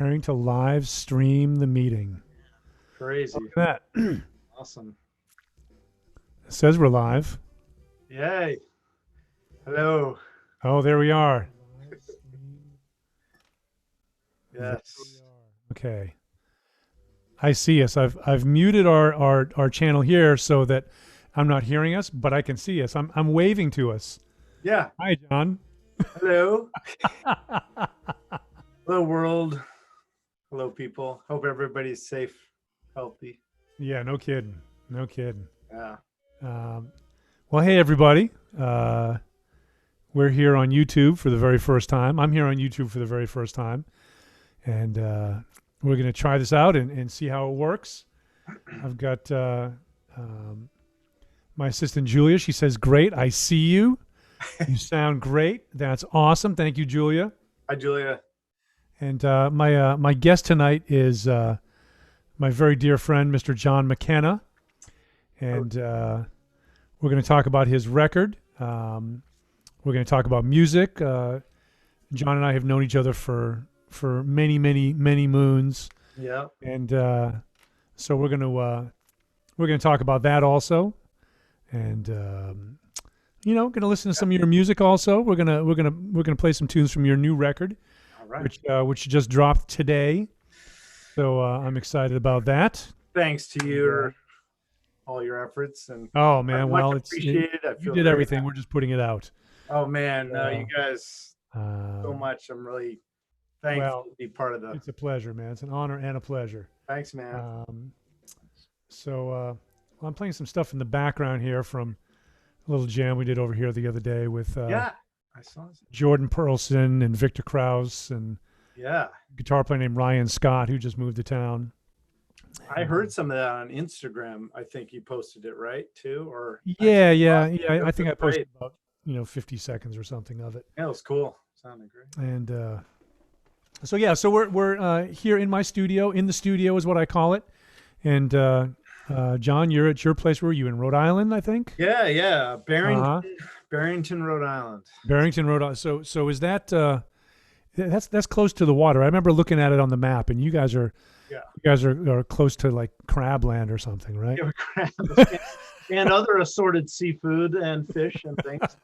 Preparing to live stream the meeting. Crazy. Look at that. Awesome. It says we're live. Yay. Hello. Oh, there we are. Yes. Okay. I see us. I've muted our channel here so that I'm not hearing us, but I can see us. I'm waving to us. Yeah. Hi, John. Hello. Hello, world. Hello, people. Hope everybody's safe, healthy. Yeah, no kidding. No kidding. Yeah. Well, hey, everybody. We're here on YouTube for the very first time. I'm here on YouTube for the very first time. And we're going to try this out and see how it works. I've got my assistant, Julia. She says, great. I see you. You sound great. That's awesome. Thank you, Julia. Hi, Julia. And my guest tonight is my very dear friend, Mr. John McKenna. And we're going to talk about his record. We're going to talk about music. John and I have known each other for many, many, many moons. Yeah. And so we're going to talk about that also. And going to listen to some of your music also. We're going to play some tunes from your new record. All right. Which just dropped today. So I'm excited about that. Thanks to you, all your efforts. And oh man, well, appreciated. You did everything. We're just putting it out. Oh man, you guys so much. I'm really thankful to be part of the. It's a pleasure, man. It's an honor and a pleasure. Thanks, man. So I'm playing some stuff in the background here from a little jam we did over here the other day with I saw it. Jordan Perlson and Victor Krause and a guitar player named Ryan Scott who just moved to town. I heard some of that on Instagram. I think you posted it, right, too? Or yeah. I think I posted about 50 seconds or something of it. Yeah, it was cool. Sounded great. And so we're here in my studio. In the studio is what I call it. And John, you're at your place. Where were you, in Rhode Island? I think. Yeah. Barrington, Rhode Island. Barrington, Rhode Island. So is that that's close to the water? I remember looking at it on the map, and you guys are close to like crabland or something, right? Yeah, crabs and other assorted seafood and fish and things.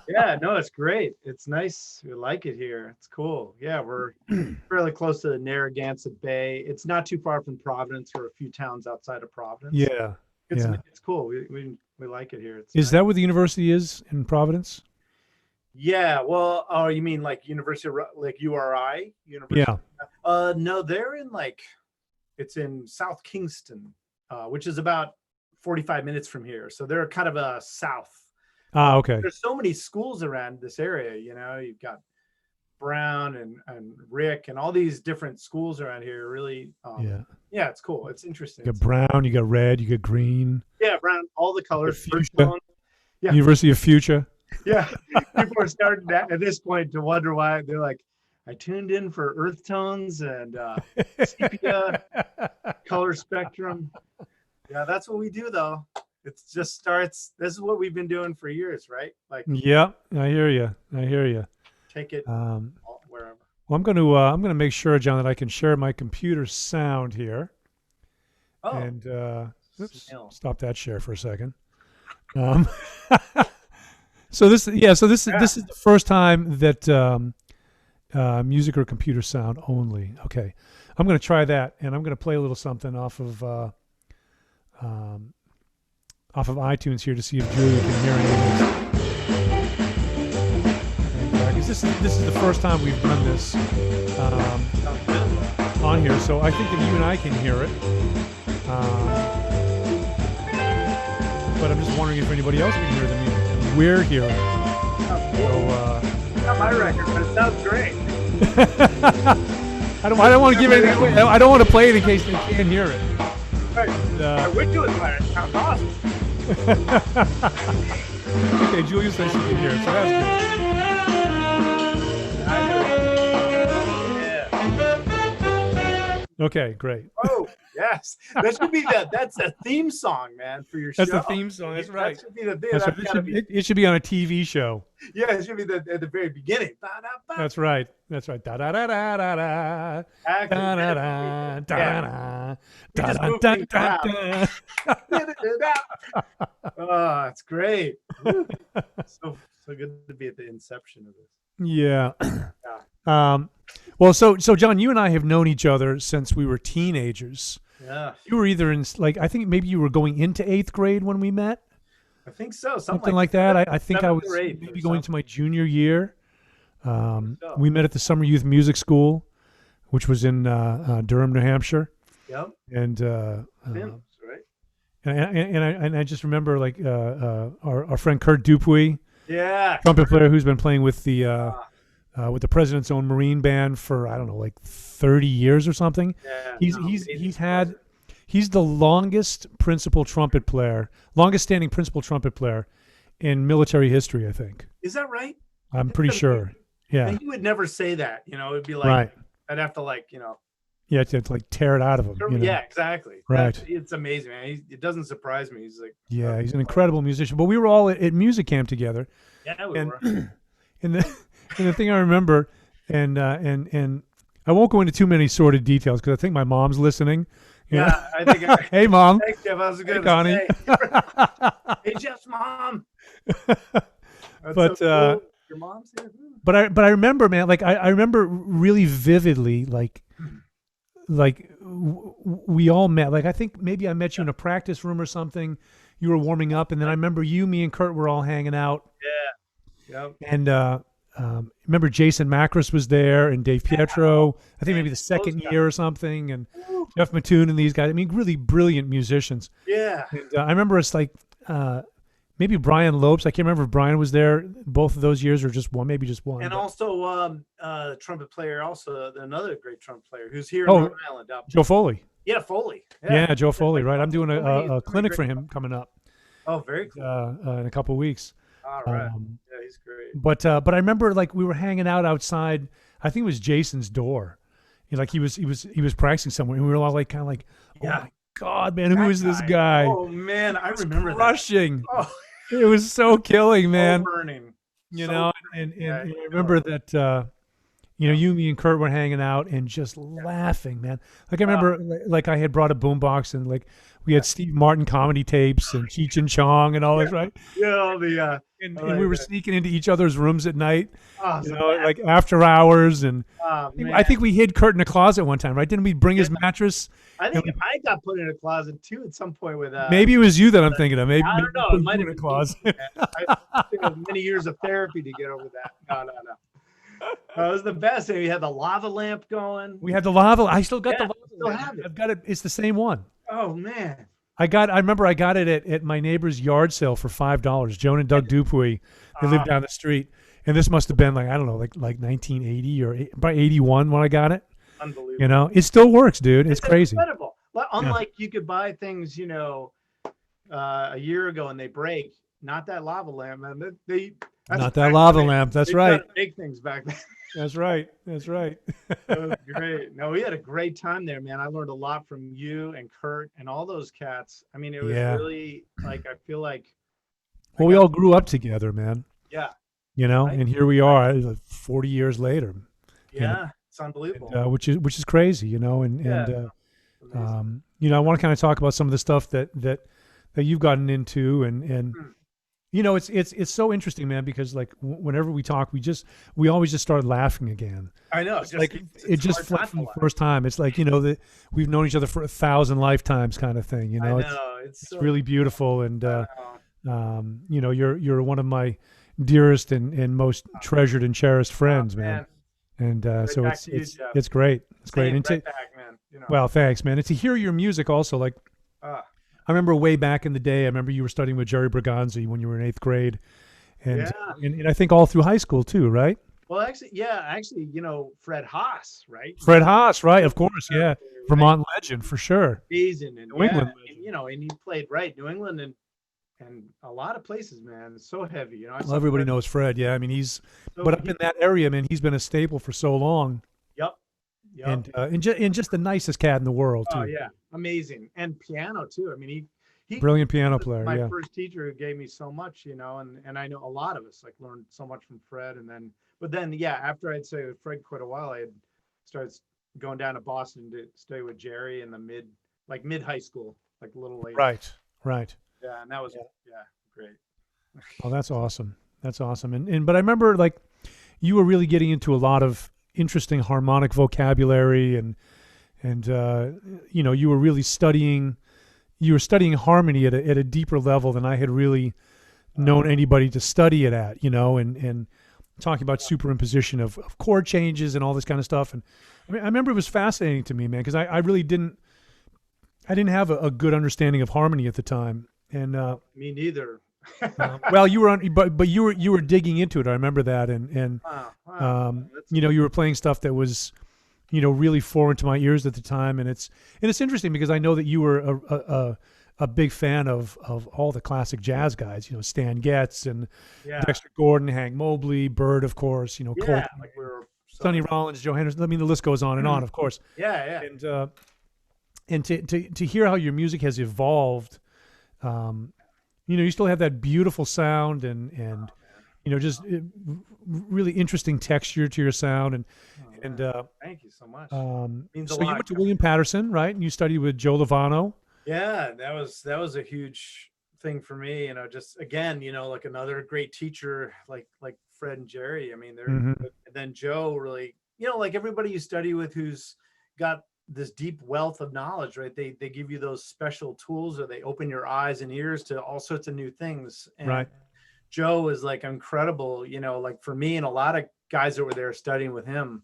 Yeah, no, it's great. It's nice. We like it here. It's cool. Yeah, we're fairly close to the Narragansett Bay. It's not too far from Providence, or a few towns outside of Providence. Yeah, it's cool. We like it here. It's is nice. That where the university is in Providence? Yeah, well, oh, you mean like University of, like URI? University? Yeah. No, they're in it's in South Kingston, which is about 45 minutes from here. So they're kind of a south. Okay. There's so many schools around this area, you've got Brown and Rick and all these different schools around here. Really, yeah, it's cool. It's interesting. You got brown, you got red, you got green. Yeah, brown, all the colors. Yeah. University of Future. Yeah, people are starting at this point to wonder why. They're like, I tuned in for earth tones and sepia, color spectrum. Yeah, that's what we do, though. It just starts. This is what we've been doing for years, right? Yeah, I hear you. Take it wherever. Well, I'm going to make sure, John, that I can share my computer sound here. Oh. And stop that share for a second. So this is the first time that music or computer sound only. Okay, I'm going to try that, and I'm going to play a little something off of iTunes here to see if Julia can hear any of this. Because this is the first time we've done this on here, so I think that you and I can hear it. But I'm just wondering if anybody else can hear the music. We're hearing it. So, not my record, but it sounds great. I don't want to give anything away. I don't want to play it in case they can't hear it. Right. I wish you would play it. It sounds awesome. Okay, Julia says she can hear it, so that's good. Yeah. Okay, great. Oh, Yes, that's a theme song, man, for your That's show. the theme song. That's right. That should be the theme. That's right. It should be on a TV show. Yeah, it should be at the very beginning. That's right. That's right. Da da da da da da. Da da da da da da da da da. Oh, it's great. So good to be at the inception of this. Yeah. Well, so John, you and I have known each other since we were teenagers. Yeah. You were either in I think maybe you were going into 8th grade when we met. I think so. Something like that. I think I was maybe going to my junior year. We met at the Summer Youth Music School, which was in Durham, New Hampshire. Yep. And right. And I just remember like our friend Kurt Dupuy, yeah, trumpet player who's been playing with the President's Own Marine Band for I don't know like 30 years or something. Yeah, he's the longest standing principal trumpet player in military history, I think. Is that right? I'm pretty sure. Yeah. And he would never say that. It'd be like right. I'd have to Yeah, to like tear it out of him. Yeah, exactly. Right. It's amazing, man. It doesn't surprise me. He's like, yeah, he's an incredible musician. But we were all at music camp together. Yeah, we were. And the thing I remember, and I won't go into too many sordid details because I think my mom's listening. Yeah, I think. Hey, Mom. Thanks, Jeff. I was going to Connie. say. Hey, Jeff's mom. But so cool. Your mom's here. But I remember, man. Like I remember really vividly, like we all met. Like I think maybe I met you in a practice room or something. You were warming up, and then I remember me and Kurt were all hanging out. Yeah. Yep. And remember Jason Macris was there, and Dave Pietro. I think maybe the second year or something, and Jeff Mattoon and these guys. I mean, really brilliant musicians. Yeah. And, I remember it's like maybe Brian Lopes. I can't remember if Brian was there both of those years or just one, maybe just one. And also trumpet player, also another great trumpet player who's here in Rhode Island. Joe Foley. Yeah, Foley. Yeah, Joe Foley, right. I'm doing a clinic for him coming up. Oh, very cool. In a couple of weeks. All right. Yeah, he's great. But I remember like we were hanging out outside. I think it was Jason's door. Like he was practicing somewhere, and we were all like kind of like, oh my God, man, who is this guy? Oh man, I remember crushing. That. Oh. It was so killing, man. So burning. And I remember that you, me, and Kurt were hanging out and just laughing, man. Like I remember, like I had brought a boombox and like we had Steve Martin comedy tapes and Cheech and Chong and all this, right? Yeah, and we were sneaking into each other's rooms at night, awesome, like after hours. And I think we hid Kurt in a closet one time, right? Didn't we bring his mattress? I think I got put in a closet too at some point with. Maybe it was you that I'm thinking of. Maybe I don't know. It might have been a closet. I think it was many years of therapy to get over that. No. It was the best. We had the lava lamp going. We had the lava. I still got the lava. Still have it. I've got it. It's the same one. Oh man. I remember I got it at my neighbor's yard sale for $5. Joan and Doug Dupuy, they lived down the street, and this must have been like I don't know, like 1980 or about 81 when I got it. Unbelievable. It still works, dude. It's crazy. Incredible. Unlike you could buy things, a year ago and they break. Not that lava lamp, man. Not that lava lamp. That's right. Big things back then. That's right. That was great. No, we had a great time there, man. I learned a lot from you and Kurt and all those cats. I mean, it was really like I feel like. Well, we all grew up together, man. Yeah. And here we are, 40 years later. Yeah, it's unbelievable. And, which is crazy, I want to kind of talk about some of the stuff that you've gotten into and. It's so interesting, man, because like whenever we talk, we always just start laughing again. I know. It just flipped from the first time. It's like, that we've known each other for 1,000 lifetimes kind of thing, I know. It's so really beautiful. And, you're one of my dearest and most treasured and cherished friends, man. And so it's great. It's great. And right back, man. Well, thanks, man. And to hear your music also, like, I remember way back in the day, I remember you were studying with Jerry Braganza when you were in 8th grade. And I think all through high school too, right? Well, actually, Fred Haas, right? Fred Haas, right? Of course, yeah. Vermont legend for sure. Amazing. And New England legend. And he played New England and a lot of places, man. It's so heavy, Well, everybody knows Fred, yeah. I mean, but up in that area, man, he's been a staple for so long. Yep. And just the nicest cat in the world too. Oh yeah. amazing. And piano too. I mean, he Brilliant piano was player. my Yeah. first teacher who gave me so much, and I know a lot of us like learned so much from Fred. But then, yeah, after I'd say with Fred quite a while, I had started going down to Boston to stay with Jerry in the mid high school, like a little later. Right. Right. Yeah. And that was, yeah, great. Oh, that's awesome. That's awesome. But I remember like you were really getting into a lot of interesting harmonic vocabulary and you were really studying harmony at a deeper level than I had really known anybody to study it at, and talking about superimposition of chord changes and all this kind of stuff. And I mean, I remember it was fascinating to me, man, because I really didn't have a good understanding of harmony at the time. And me neither. well, you were but you were digging into it. I remember that, and you were playing stuff that was, really foreign to my ears at the time. And it's interesting because I know that you were a big fan of all the classic jazz guys, Stan Getz and Dexter Gordon, Hank Mobley, Bird, of course, Coltrane, like we were Sonny Rollins, Joe Henderson. I mean, the list goes on and on, of course. Yeah. And to hear how your music has evolved, you still have that beautiful sound and just really interesting texture to your sound. And thank you so much. So you went to William Patterson, right? And you studied with Joe Lovano. Yeah, that was a huge thing for me. Just again, like another great teacher, like Fred and Jerry. I mean, and then Joe really, like everybody you study with who's got this deep wealth of knowledge, right? They give you those special tools, or they open your eyes and ears to all sorts of new things. And right. Joe is like incredible, like for me and a lot of guys that were there studying with him.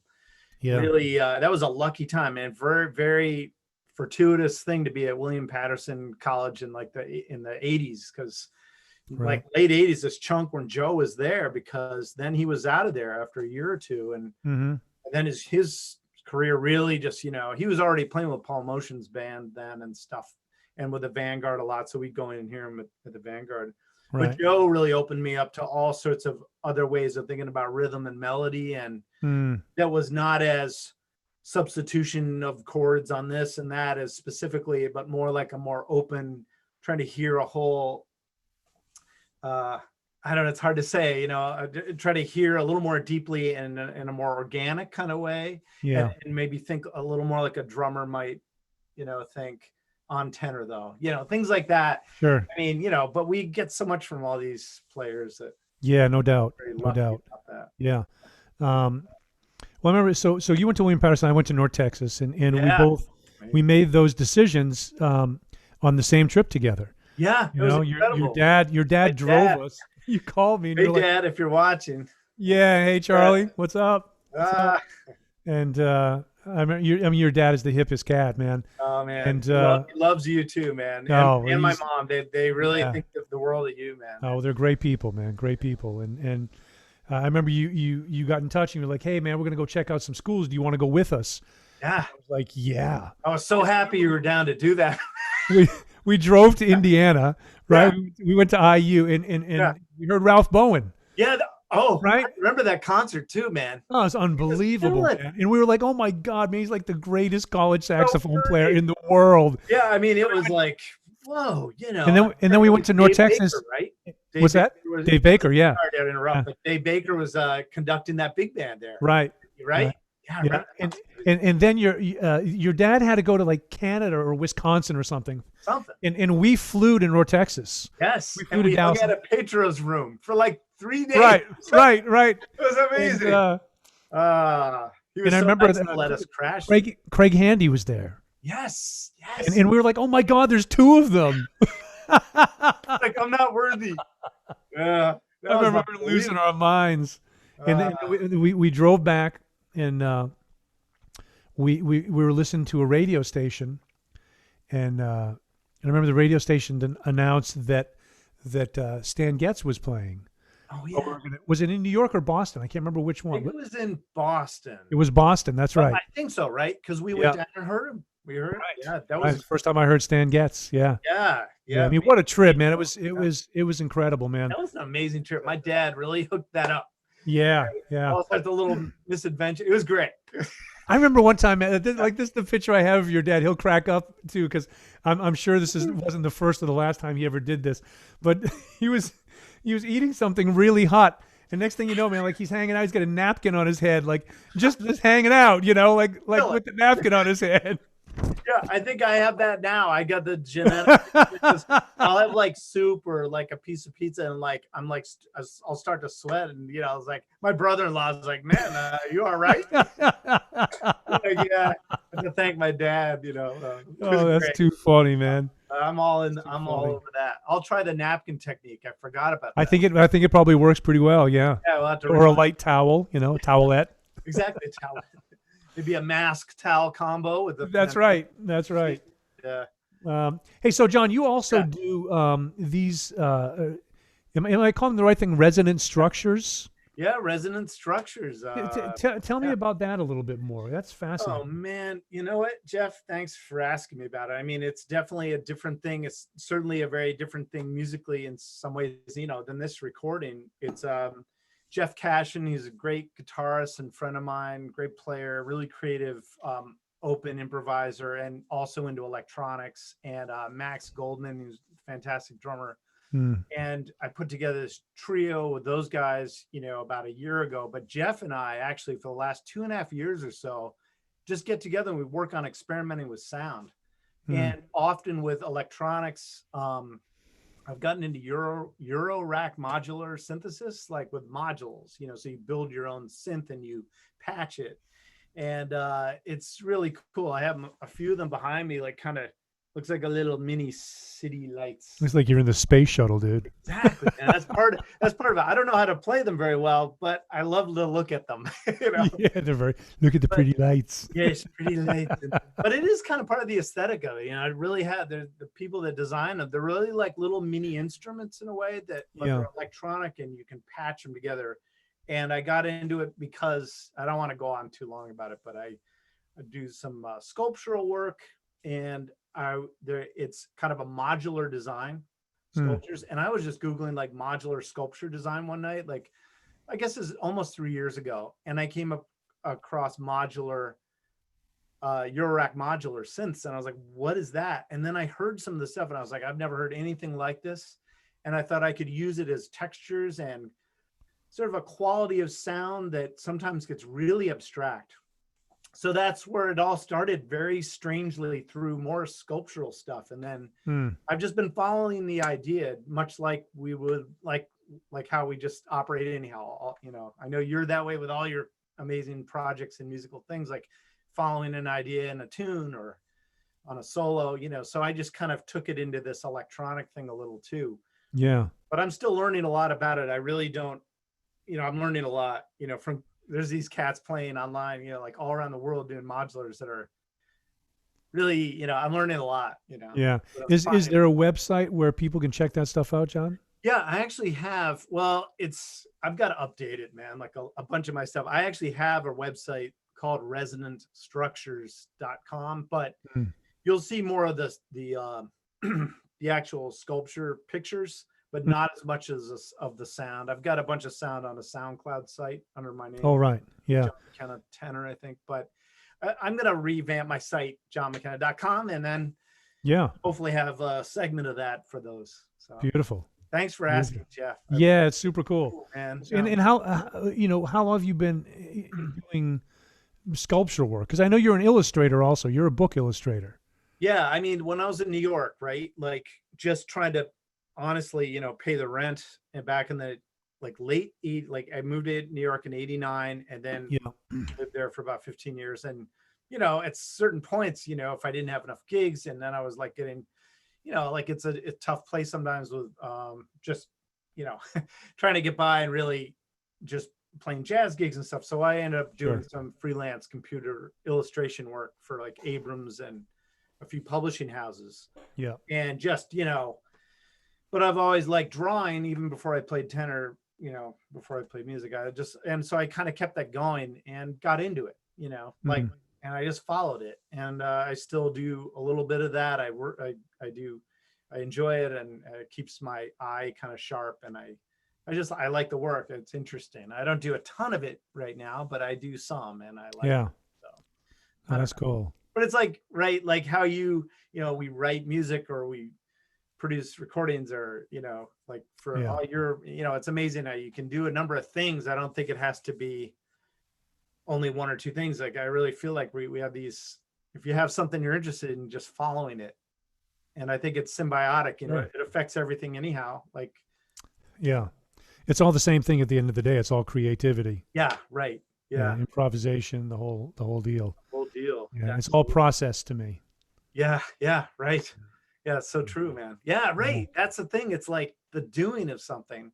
Yeah. Really, that was a lucky time, man. Very, very fortuitous thing to be at William Patterson College in the 80s, because like late 80s, this chunk when Joe was there, because then he was out of there after a year or two, and then his career really just, he was already playing with Paul Motion's band then and stuff, and with the Vanguard a lot, so we'd go in and hear him at the Vanguard. Right. But Joe really opened me up to all sorts of other ways of thinking about rhythm and melody, and that was not as substitution of chords on this and that as specifically, but more like a more open, trying to hear a whole, I don't know, it's hard to say, try to hear a little more deeply in a more organic kind of way. Yeah. And maybe think a little more like a drummer might, think on tenor though, things like that. Sure. I mean, but we get so much from all these players that. Yeah, no doubt. No doubt. Yeah. Well, I remember, so you went to William Patterson, I went to North Texas, and we made those decisions on the same trip together. Yeah, your dad drove us. You called me. And hey, Dad, if you're watching. Yeah, hey Charlie, what's up? And I mean, your dad is the hippest cat, man. Oh man, and he loves you too, man. And my mom, they really think of the world of you, man. Oh, they're great people, man. Great people, and. I remember you got in touch and you're like, hey man, we're gonna go check out some schools. Do you want to go with us? Yeah. I was like, yeah. I was so happy you were down to do that. we drove to Indiana, right? Yeah. We went to IU and we heard Ralph Bowen. Yeah. Right. I remember that concert too, man. Oh, it's unbelievable, man. And we were like, oh my God, man, he's like the greatest college saxophone player in the world. Yeah, I mean, it was like, whoa, And then we went to North Texas, Baker, right? What's that? Dave Baker, yeah. Sorry to interrupt, but Dave Baker was conducting that big band there. Right. Right? Yeah. And then your dad had to go to like Canada or Wisconsin or something. And we flew to North Texas. Yes. We flew to Dallas. We had a Petro's room for like 3 days. Right. It was amazing. He was I remember nice to let us crash. Craig Handy was there. Yes. And we were like, oh my God, there's two of them. Like, I'm not worthy. Yeah. I remember losing our minds. And then we drove back, and we were listening to a radio station, and I remember the radio station announced that Stan Getz was playing. Oh yeah. Was it in New York or Boston? I can't remember which one. It was in Boston. It was Boston. That's right. I think so, right? Because we went down and heard him. We heard, right. Yeah, that was the first time I heard Stan Getz. Yeah. I mean, what a trip, man! It was incredible, man. That was an amazing trip. My dad really hooked that up. Yeah. All sorts of little misadventure. It was great. I remember one time, like this, the picture I have of your dad. He'll crack up too, because I'm sure wasn't the first or the last time he ever did this, but he was he was eating something really hot, and next thing you know, man, like he's hanging out. He's got a napkin on his head, like just hanging out, like Really? with the napkin on his head. Yeah, I think I have that now. I got the genetic. I'll have like soup or like a piece of pizza, and like I'm like I'll start to sweat, and I was like, my brother-in-law was like, "Man, you all right?" Like, yeah, I have to thank my dad. Oh, that's great. too funny, man. I'm all in. That's too I'm all funny. over that. I'll try the napkin technique. I forgot about I that. think it probably works pretty well. Yeah. Yeah, we'll have to Or a light towel, a towelette. exactly towel. Maybe a mask towel combo with the. That's right. That's right. Yeah. Hey, so John, you also Yeah. do these. Am I calling the right thing? Resonant structures. Yeah, resonant structures. Tell me yeah. about that a little bit more. That's Oh fascinating. man, you know what, Jeff? Thanks for asking me about it. I mean, it's definitely a different thing. It's certainly a very different thing musically in some ways, than this recording. It's Jeff Cashin. He's a great guitarist and friend of mine, great player, really creative, open improviser, and also into electronics. And Max Goldman, who's a fantastic drummer. Hmm. And I put together this trio with those guys, about a year ago. But Jeff and I actually, for the last 2.5 years or so, just get together and we work on experimenting with sound, and often with electronics. I've gotten into Euro rack modular synthesis, like with modules, so you build your own synth and you patch it. And it's really cool. I have a few of them behind me, like kind of looks like a little mini city lights. Looks like you're in the space shuttle, dude. Exactly. And that's part of it. I don't know how to play them very well, but I love to look at them. Yeah, they're very. Look at the pretty lights. Yes, pretty lights. But it is kind of part of the aesthetic of it. It really had the people that design them. They're really like little mini instruments in a way but they're electronic and you can patch them together. And I got into it because I don't want to go on too long about it, but I do some sculptural work, and it's kind of a modular design sculptures. And I was just Googling like modular sculpture design one night, like I guess it's almost 3 years ago. And I came across modular, Eurorack modular synths. And I was like, what is that? And then I heard some of the stuff and I was like, I've never heard anything like this. And I thought I could use it as textures and sort of a quality of sound that sometimes gets really abstract. So that's where it all started, very strangely, through more sculptural stuff. And then I've just been following the idea, much like we would like how we just operate anyhow. I know you're that way with all your amazing projects and musical things, like following an idea in a tune or on a solo, so I just kind of took it into this electronic thing a little too. Yeah. But I'm still learning a lot about it. I really don't, I'm learning a lot, from there's these cats playing online, like all around the world doing modulars that are really, I'm learning a lot, Yeah. Is there a website where people can check that stuff out, John? Yeah, I actually have. Well, I've got to update it, man. Like a bunch of my stuff. I actually have a website called resonantstructures.com, but you'll see more of the actual sculpture pictures, but not as much as of the sound. I've got a bunch of sound on a SoundCloud site under my name. Oh, right. Yeah. John McKenna tenor, I think. But I'm going to revamp my site, johnmckenna.com, and then hopefully have a segment of that for those. So beautiful. Thanks for asking, Jeff. Yeah, it's super cool. And how how long have you been doing sculpture work? Because I know you're an illustrator also. You're a book illustrator. Yeah, I mean, when I was in New York, right, like just trying to honestly, pay the rent, and back in the I moved to New York in '89, and then lived there for about 15 years. And at certain points, if I didn't have enough gigs, and then I was like getting, like it's a tough place sometimes with just trying to get by and really just playing jazz gigs and stuff. So I ended up doing some freelance computer illustration work for like Abrams and a few publishing houses. Yeah. And just, but I've always liked drawing even before I played tenor, before I played music. And so I kind of kept that going and got into it, and I just followed it. And I still do a little bit of that. I enjoy it, and it keeps my eye kind of sharp. And I like the work. It's interesting. I don't do a ton of it right now, but I do some, and I like it. So. Oh, that's cool. But it's like, right, like how we write music or we produce recordings, or like for all your, it's amazing how you can do a number of things. I don't think it has to be only one or two things. Like I really feel like we have these, if you have something you're interested in, just following it. And I think it's symbiotic, Right. it affects everything anyhow. Like, Yeah. It's all the same thing at the end of the day. It's all creativity. yeah, right. Yeah. Improvisation, the whole deal. Whole deal. Yeah. It's all process to me. Yeah. Yeah. Right. Yeah. It's so true, man. Yeah. Right. That's the thing. It's like the doing of something.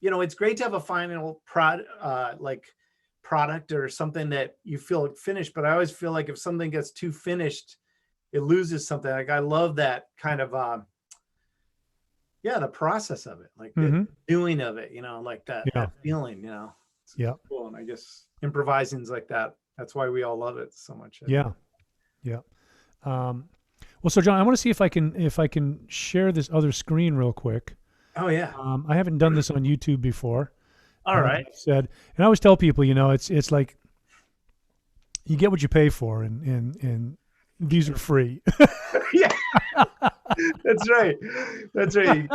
It's great to have a final product or something that you feel finished, but I always feel like if something gets too finished, it loses something. Like I love that kind of the process of it, like the doing of it, like that feeling, It's cool. And I guess improvising's like that. That's why we all love it so much. Yeah. Well, so John, I want to see if I can share this other screen real quick. Oh yeah. I haven't done this on YouTube before. All right. And I always tell people, it's like you get what you pay for, and these are free. Yeah. That's right. That's right.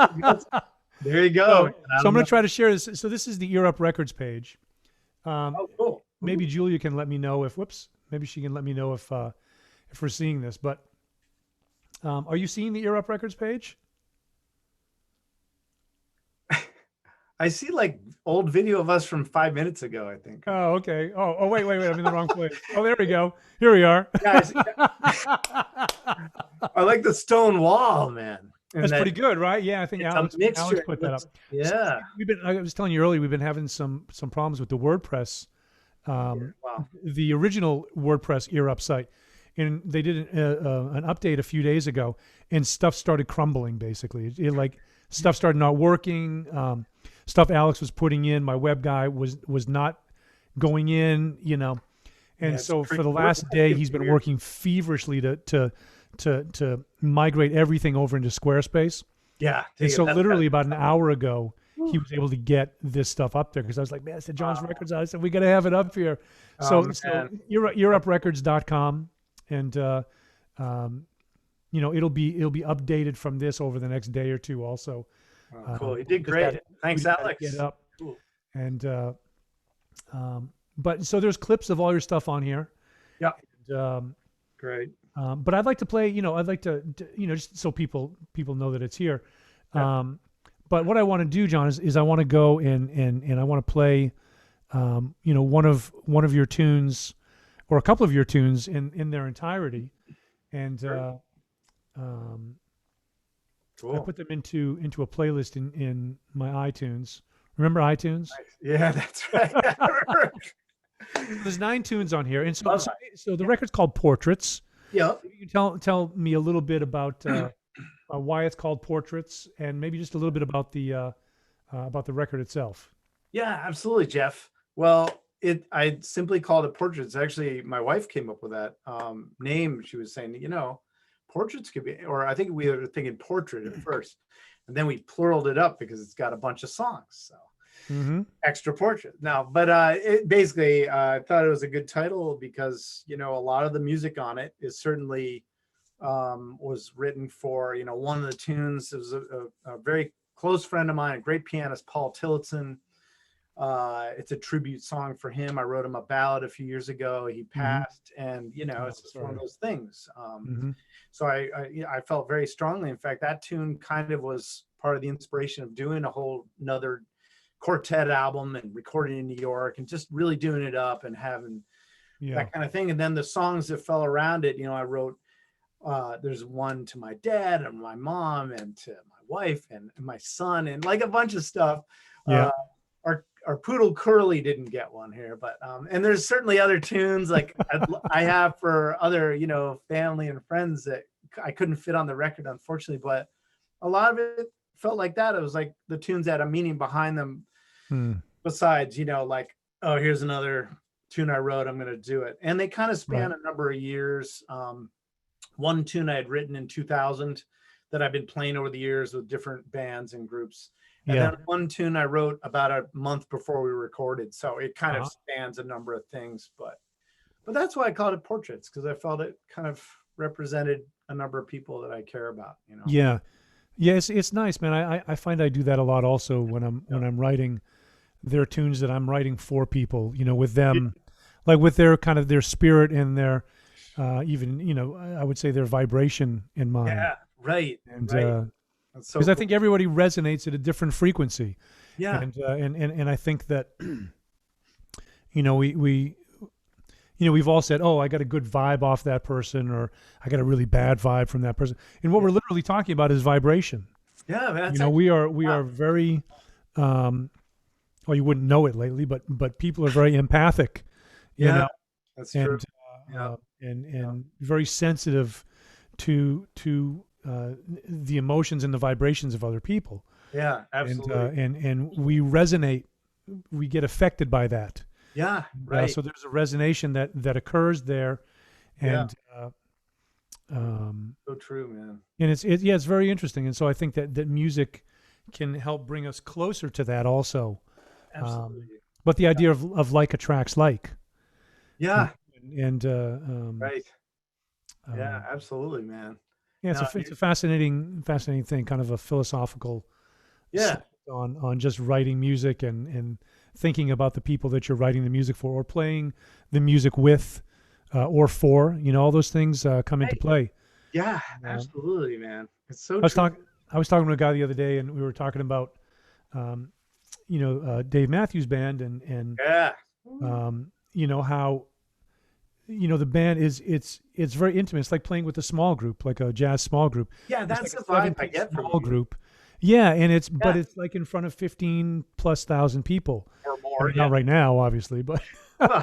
There you go. So I'm going to try to share this. So this is the Ear Up Records page. Cool. Maybe Julia can let me know maybe she can let me know if we're seeing this. But are you seeing the Ear Up Records page? I see like old video of us from 5 minutes ago, I think. Oh, okay. Oh, wait. I'm in the wrong place. Oh, there we go. Here we are. Yeah, I like the stone wall, man. And that's pretty good, right? Yeah, I think Alex put that up. Yeah. So I was telling you earlier, we've been having some problems with the WordPress, the original WordPress Ear Up site. And they did an update a few days ago, and stuff started crumbling, basically. Stuff started not working. Stuff Alex was putting in, my web guy was not going in, And so for the last day, he's been working feverishly to migrate everything over into Squarespace. Yeah. And so literally about an hour ago, he was able to get this stuff up there, because I was like, man, I said, John's Records. I said, we got to have it up here. So earuprecords.com. And, it'll be updated from this over the next day or two also. Cool. You did great. Thanks, Alex. Get up. Cool. And, but so there's clips of all your stuff on here. Yeah. And, great. But I'd like to play, just so people know that it's here. Yeah. But what I want to do, John, is I want to go and I want to play, one of your tunes, or a couple of your tunes in their entirety. And, cool. I put them into a playlist in my iTunes. Remember iTunes? Yeah, that's right. There's 9 tunes on here, and so the record's called Portraits. Yeah. You can tell me a little bit about why it's called Portraits, and maybe just a little bit about the record itself. Yeah, absolutely, Jeff. Well, I simply called it Portraits. Actually, my wife came up with that name. She was saying, portraits could be, or I think we were thinking portrait at first, and then we pluraled it up because it's got a bunch of songs. So extra portrait now, but it basically, I thought it was a good title because, a lot of the music on it is certainly was written for, one of the tunes. It was a very close friend of mine, a great pianist, Paul Tillotson. It's a tribute song for him. I wrote him a ballad a few years ago. He passed, and it's just one of those things. So I felt very strongly. In fact, that tune kind of was part of the inspiration of doing a whole another quartet album and recording in New York and just really doing it up and having that kind of thing. And then the songs that fell around it, I wrote. There's one to my dad and my mom and to my wife and my son and like a bunch of stuff. Yeah. Our poodle Curly didn't get one here, but and there's certainly other tunes like I have for other family and friends that I couldn't fit on the record, unfortunately, but a lot of it felt like that. It was like the tunes had a meaning behind them besides like, oh, here's another tune I wrote, I'm gonna do it. And they kind of span a number of years. One tune I had written in 2000 that I've been playing over the years with different bands and groups. And then one tune I wrote about a month before we recorded. So it kind of spans a number of things, but But that's why I called it portraits, because I felt it kind of represented a number of people that I care about, you know. Yeah. Yeah, it's nice, man. I find I do that a lot also Yeah. when I'm writing. There are tunes that I'm writing for people, you know, with them, like with their kind of their spirit and their even, you know, I would say their vibration in mind. Yeah, right, And right. That's so because I cool. think everybody resonates at a different frequency. Yeah, And I think that you know, we you know, we've all said, "Oh, I got a good vibe off that person," or "I got a really bad vibe from that person." And what yeah, we're literally talking about is vibration. yeah. You That's know, actually we wow. are very um, well, you wouldn't know it lately, but people are very empathic, you Yeah, know, that's true. and Yeah, and yeah. very sensitive to the emotions and the vibrations of other people, Yeah, absolutely. and we resonate, we get affected by that. Yeah, right. So there's a resonation that occurs there, Yeah, and um, so true, man. yeah, it's very interesting, and so I think that music can help bring us closer to that also. Um, Absolutely. but the idea of like attracts like, you Yeah, know, and right. Yeah, um, absolutely, man. yeah, No, it's a fascinating thing, kind of a philosophical yeah. slant on just writing music and thinking about the people that you're writing the music for or playing the music with or for. You know, all those things come into Right. play. Yeah, Uh, absolutely, man. It's so I was true. talking I was talking to a guy the other day, and we were talking about um, Dave Matthews Band and Yeah. Ooh. you know how you know the band is it's very intimate. It's like playing with a small group, like a jazz small group. Yeah, It's that's like a the vibe I 7 piece get from small you. group. Yeah, and but Yeah, it's like in front of 15 plus thousand people. or I more. mean, Yeah. not right now, obviously, but Well,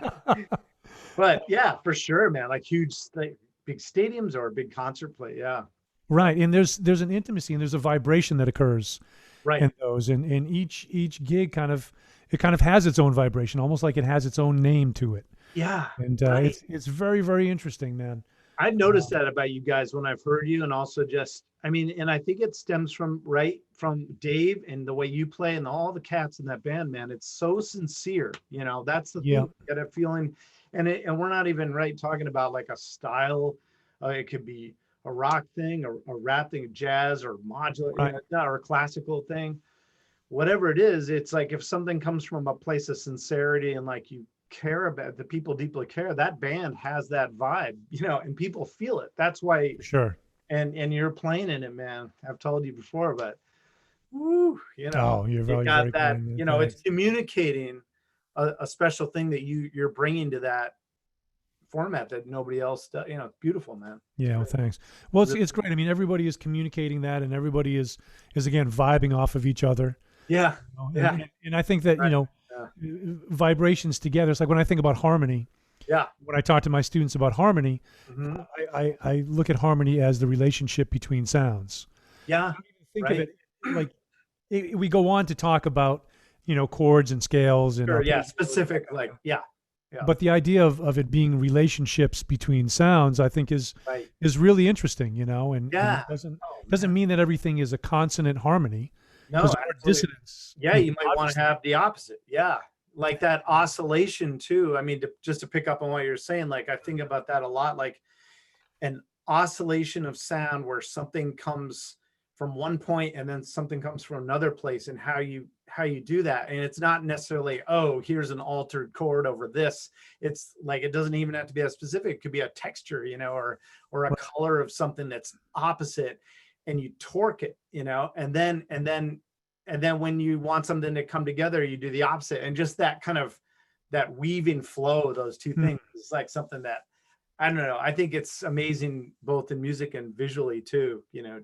but yeah, for sure, man. Like huge, like big stadiums or a big concert play. Yeah. right. And there's an intimacy and there's a vibration that occurs Right. in those, and each gig kind of has its own vibration, almost like it has its own name to it. Yeah. And Right. it's very interesting, man. I've noticed Um, that about you guys when I've heard you, and also just, I mean, and I think it stems from right from Dave and the way you play and all the cats in that band, man. It's so sincere. You know, that's the thing. yeah, You get a feeling, and we're not even right talking about like a style. It could be a rock thing, or a rap thing, jazz, or modular, you right. know, or a classical thing. Whatever it is, it's like if something comes from a place of sincerity and like you care about the people deeply care, that band has that vibe, you know, and people feel it. That's why, For sure. and you're playing in it, man. I've told you before, but woo, you know, Oh, you you're got very that, kind, man. you know, it's Thanks. communicating a special thing that you're bringing to that format that nobody else does. You know, it's beautiful, man. It's Yeah, well, great. thanks. Well, Really, it's great. I mean, everybody is communicating that, and everybody is again vibing off of each other. yeah, You know? yeah, And I think that right, yeah, vibrations together. It's like when I think about harmony. yeah, When I talk to my students about harmony, hmm, I look at harmony as the relationship between sounds. yeah, Think of right. it like we go on to talk about chords and scales and Sure, yeah, arpeggios, specific, like, yeah, yeah, but the idea of it being relationships between sounds, I think right. is really interesting, and Yeah. it Oh doesn't man. mean that everything is a consonant harmony because No, there are absolutely. dissonance, Yeah, you might want to obviously. have the opposite. Yeah. Like that oscillation too. I mean, just to pick up on what you're saying, like I think about that a lot, like an oscillation of sound where something comes from one point and then something comes from another place, and how you do that. And it's not necessarily, oh, here's an altered chord over this. It's like it doesn't even have to be a specific, it could be a texture, you know, or a Right. color of something that's opposite, and you torque it, you know, and then when you want something to come together, you do the opposite. And just that kind of that weaving flow of those two Hmm. things is like something that I don't know. I think it's amazing both in music and visually too. You know,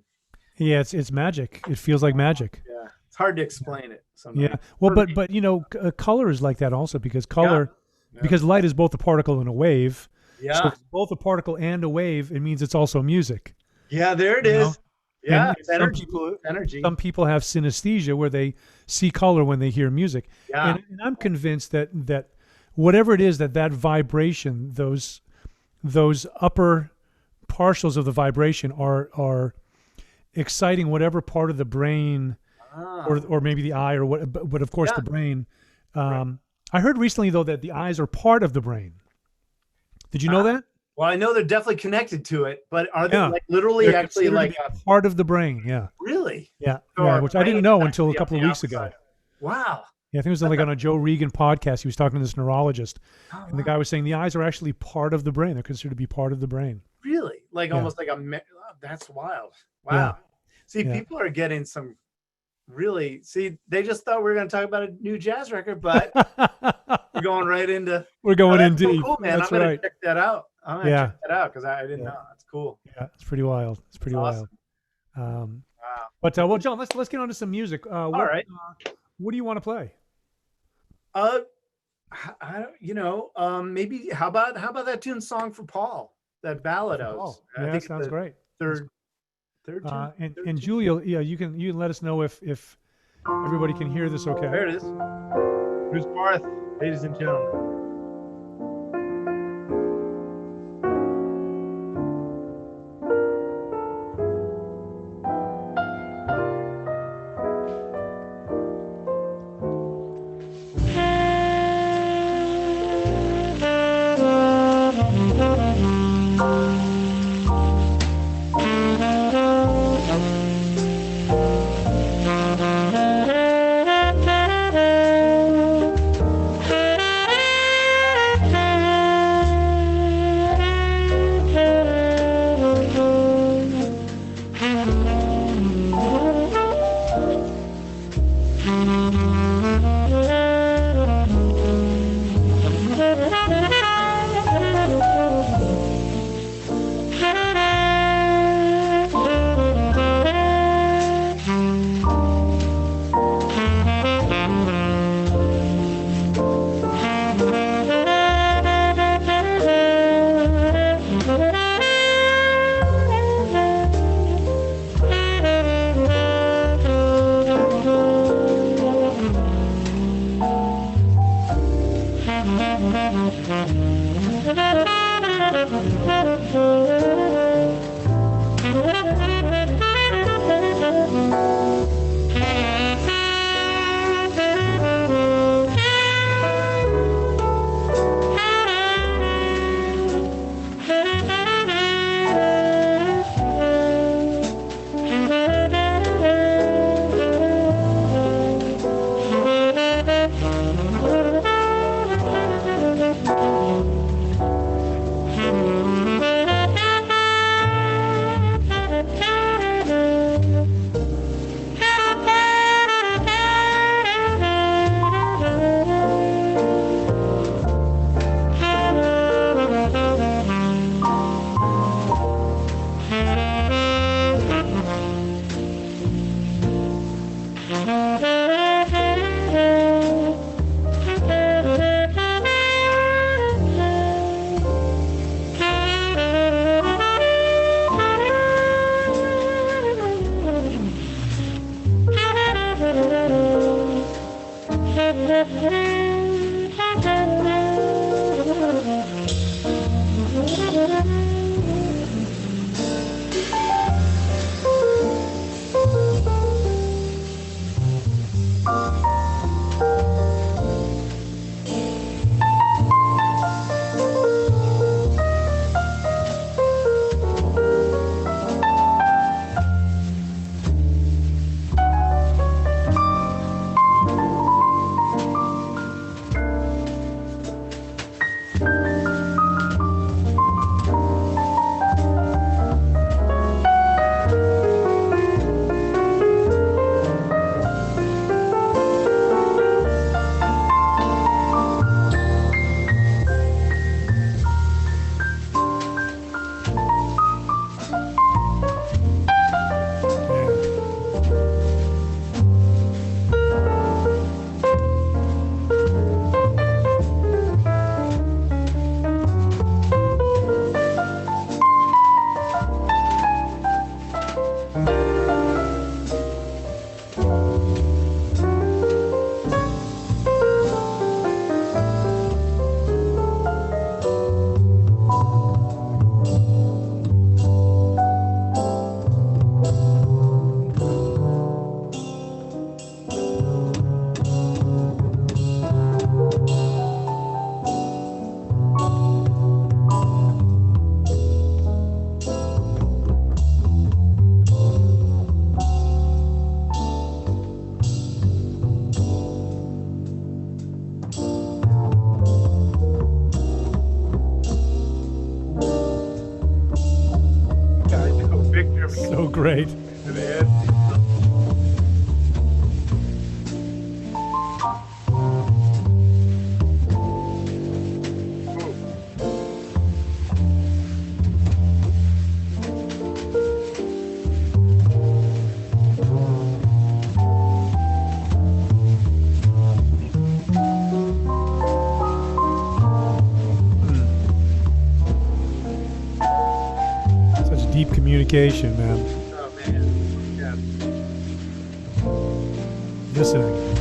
Yeah, it's magic. It feels like magic. yeah, it's hard to explain it Yeah. sometimes. Well, For me, but color is like that also because yeah, color yeah, because light is both a particle and a wave. So if yeah, it's both a particle and a wave, it means it's also music. yeah. There it You know, is. Yeah, and it's energy. It's energy. some people have synesthesia where they see color when they hear music, Yeah, and I'm convinced that whatever it is that vibration, those upper partials of the vibration are exciting whatever part of the brain ah, or maybe the eye or what, but of course yeah, the brain. right. I heard recently though that the eyes are part of the brain. Did you know that? Well, I know they're definitely connected to it, but are they Yeah. like literally They're actually considered like to be part of the brain. Yeah. really? Yeah. So Yeah. our Which I didn't brain know is until a actually couple on of the weeks ago. outside. Wow. Yeah, I think it was like on a Joe Regan podcast. He was talking to this neurologist, Oh, and the wow. guy was saying the eyes are actually part of the brain. They're considered to be part of the brain. Really? Like Yeah. almost like that's wild. Wow. Yeah. See, Yeah. people are getting some really, they just thought we were going to talk about a new jazz record, but we're going right into. We're going in That's so deep. cool, man. That's I'm going right. to check that out. I'm going to Yeah. check that out because I didn't Yeah. know. That's cool. Yeah, it's pretty wild. It's pretty Awesome. wild. Wow. But well, John, let's get on to some music. All right. What do you want to play? Maybe how about that tune "Song for Paul"? That ballad I was. Yeah, I that think sounds great. Third tune. And Julia, yeah, you can let us know if everybody can hear this okay. There it is. Here's Marth, ladies and gentlemen. So great. Man. Such deep communication, man. Oh man. Yeah. Listening.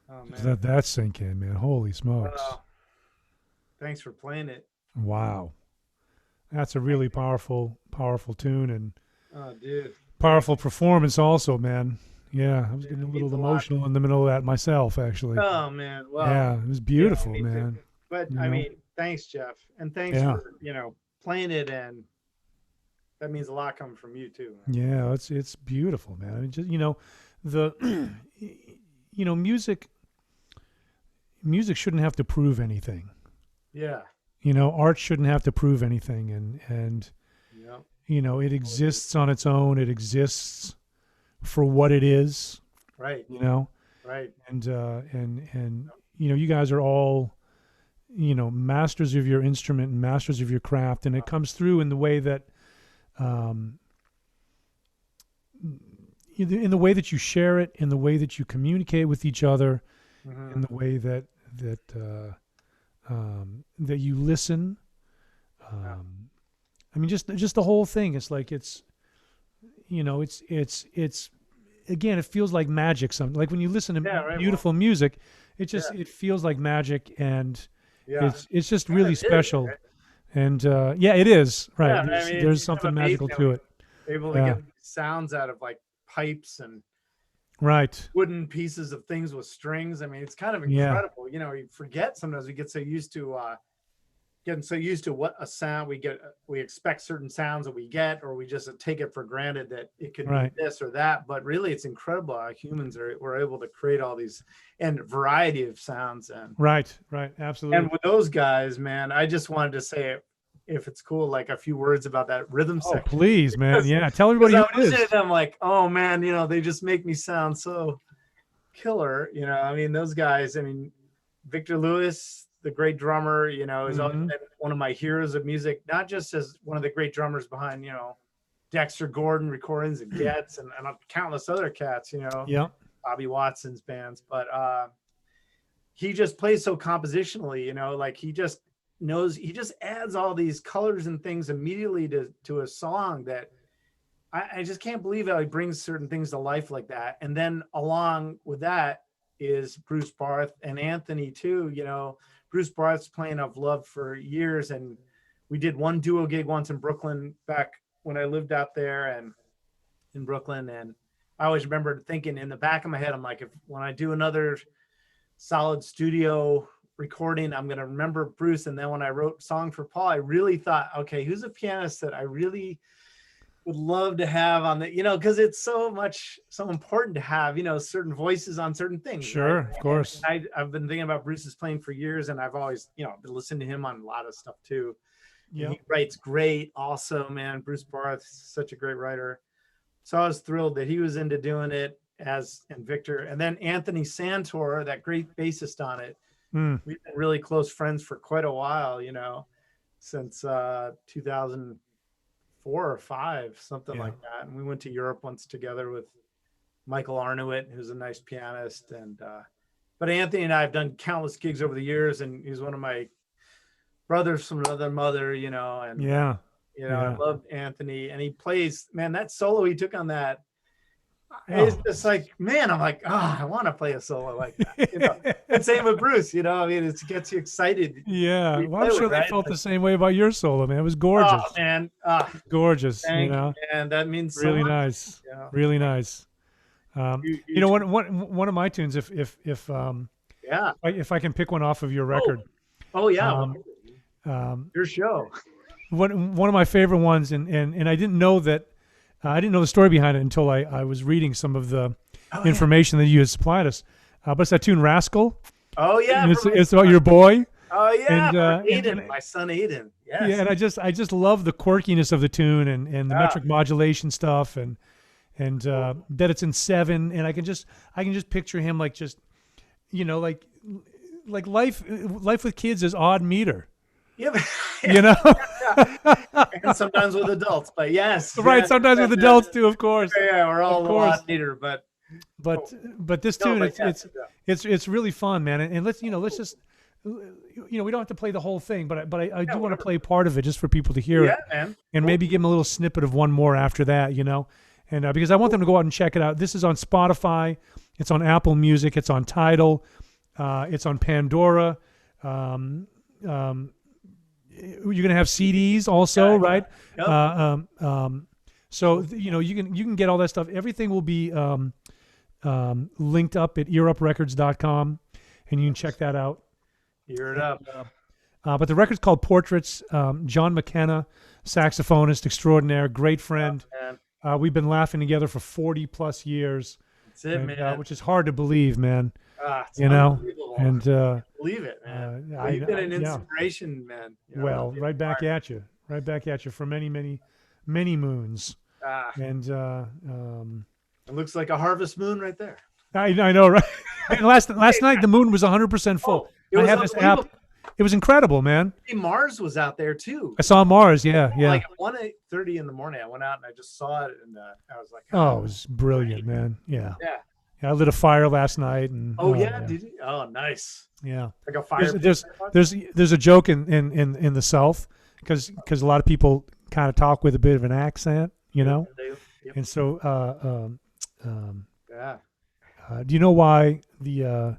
Oh Just man. let that sink in, man. Holy smokes. Well, thanks for playing it. Wow. That's a really powerful tune and Oh, dude. powerful performance also, man. Yeah, I was Dude, getting a it little means a lot. emotional in the middle of that myself, actually. Oh man. Well. Yeah, it was beautiful, me too. man. But You I know? mean, thanks, Jeff, and thanks Yeah. for playing it, and that means a lot coming from you too. Yeah, it's beautiful, man. I mean, just the music shouldn't have to prove anything. Yeah. Art shouldn't have to prove anything, and Yeah. it exists on its own. It exists for what it is. Right. Right. And you guys are all masters of your instrument and masters of your craft, and it comes through in the way that in the way that you share it, in the way that you communicate with each other, Mhm. in the way that that you listen. I mean, just the whole thing. It's like it's again, it feels like magic. Like when you listen to Yeah, right, beautiful music, it just Yeah. it feels like magic, and Yeah. It's just Kind really of is, special. right? And yeah, it is right. Yeah, I mean, There's it's kind something of magical amazing. to it. Able to Yeah, get sounds out of like pipes and right. wooden pieces of things with strings. I mean, it's kind of Yeah, incredible. You know, you forget sometimes we get so used to getting so used to what a sound we get. We expect certain sounds that we get, or we just take it for granted that it could be right, this or that. But really, it's incredible how humans we're able to create all these and variety of sounds. right, And absolutely. with those guys, man, I just wanted to say, if it's cool, like a few words about that rhythm Oh, section. please, man. Because Yeah, tell because everybody who I'm it listening is. to them like, oh man, they just make me sound so killer. I mean, those guys, I mean, Victor Lewis, the great drummer, has always Hmm. been one of my heroes of music, not just as one of the great drummers behind, Dexter Gordon recordings and Getz and countless other cats, Yeah, Bobby Watson's bands, but he just plays so compositionally, like he just adds all these colors and things immediately to a song that I just can't believe how he brings certain things to life like that. And then along with that is Bruce Barth and Anthony too. Bruce Barth's playing I've loved for years, and we did one duo gig once in Brooklyn back when I lived out there and in Brooklyn. And I always remember thinking in the back of my head, I'm like, when I do another solid studio recording, I'm going to remember Bruce. And then when I wrote Song for Paul, I really thought, okay, who's a pianist that I really would love to have on the, because it's so important to have, certain voices on certain things, sure, right? of course. And I've been thinking about Bruce's playing for years, and I've always, been listening to him on a lot of stuff too. Yeah, And he writes great also, man. Bruce Barth, such a great writer. So I was thrilled that he was into doing it and Victor. And then Anthony Santor, that great bassist on it. mm, We've been really close friends for quite a while, since 2004 or 5, something yeah, like that. And we went to Europe once together with Michael Arnowit, who's a nice pianist. But Anthony and I have done countless gigs over the years, and he's one of my brothers from another mother, and yeah, I yeah. loved Anthony, and he plays, man, that solo he took on that. It's Oh. just like, man, I'm like, I want to play a solo like that, And same with Bruce, I mean, it gets you excited. Yeah, You well, I'm play sure with, they right? felt the same way about your solo, man. It was gorgeous, Oh man, gorgeous. thank you, man. That means so Really much. nice, Yeah. really nice. You One of my tunes, yeah. if I can pick one off of your Oh, record, oh yeah. um, um, Your show. one of my favorite ones, and I didn't know that, I didn't know the story behind it until I was reading some of the Oh, information that you had supplied us. But it's that tune "Rascal." Oh yeah. And it's about your boy. Oh yeah. And, For and- Aiden, my son Aiden. Yes. Yeah, and I just love the quirkiness of the tune and the Yeah. metric modulation stuff and that it's in 7, and I can just picture him like just like life with kids is odd meter, Yeah. you know. And sometimes with adults, but yes. Right, yes, sometimes with adults too, of course. Yeah, we're all Of a course. lot neater, but But this no, tune, but yes, it's really fun, man. And let's just we don't have to play the whole thing, but I do want to play part of it just for people to hear yeah, it, man. and maybe give them a little snippet of one more after that, and because I want them to go out and check it out. This is on Spotify, it's on Apple Music, it's on Tidal, it's on Pandora. You're gonna have CDs also, Yeah, right? Yep. So you can get all that stuff. Everything will be linked up at earuprecords.com, and you can check that out. Hear it up. But the record's called Portraits. John McKenna, saxophonist extraordinaire, great friend. Man. We've been laughing together for 40 plus years, That's it, man. which is hard to believe, man. It's You know, unbelievable. and Believe it, man. I- You've been an yeah. inspiration, man. Well, right back at you for many, many, many moons. And It looks like a harvest moon right there. I know, right? And last night the moon was 100% full. It I was have this app. unbelievable. It was incredible, man. Hey, Mars was out there too. I saw Mars. Yeah. Like at 1:30 in the morning, I went out and I just saw it, and I was like, Oh, it was brilliant, man. Yeah. yeah. I lit a fire last night, and Oh yeah, did you? Oh, nice. yeah. Like a fire. There's a joke in the South because a lot of people kind of talk with a bit of an accent, Yep. and so Yeah. do you know why the